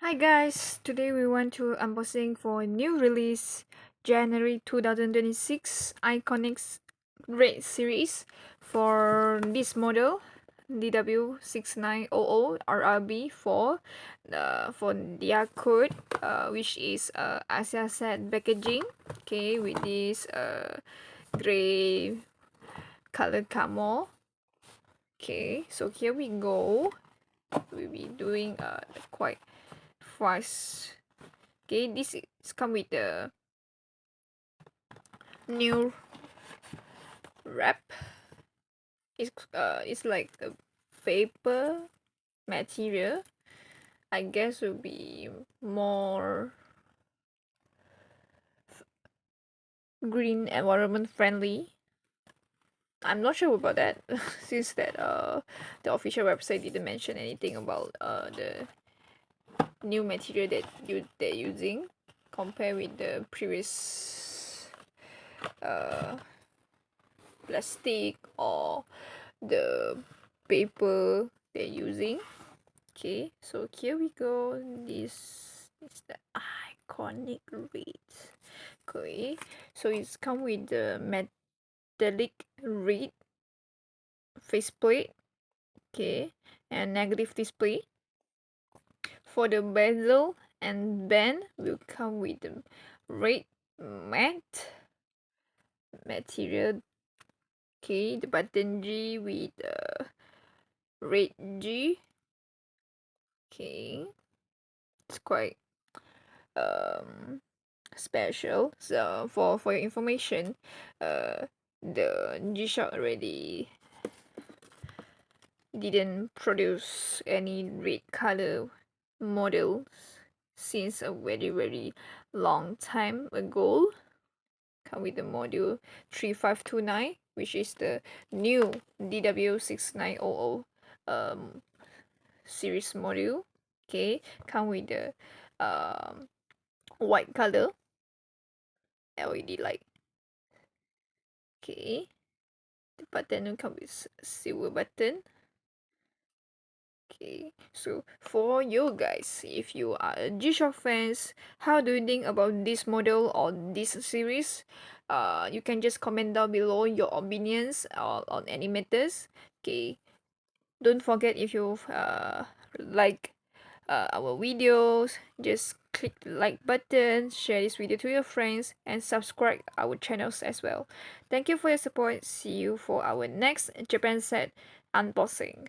Hi guys, today we want to unboxing for new release January 2026 Iconics Red series for this model DW-6900RRB-4 for their code which is Asia set packaging, okay, with this gray color camo. Okay, so here we go. We'll be doing quite fast. Okay, this is come with the new wrap. It's like a paper material. I guess will be more green environment friendly. I'm not sure about that since that the official website didn't mention anything about the new material that they're using compared with the previous plastic or the paper they're using. Okay, so here we go. This is the iconic reed. Okay, so it's come with the metallic reed faceplate. Okay, and negative display. For the bezel and band will come with the red matte material. Okay, the button G with the red G. Okay, it's quite special. So for your information, the G-Shock already didn't produce any red color models since a very long time ago. Come with the module 3529, which is the new DW-6900 series module. Okay, come with the white color LED light. Okay, the button will come with silver button. Okay, so for you guys, if you are a G-Shock fans, how do you think about this model or this series? You can just comment down below your opinions on any matters. Okay, don't forget, if you like our videos, just click the like button, share this video to your friends, and subscribe our channels as well. Thank you for your support. See you for our next Japan set unboxing.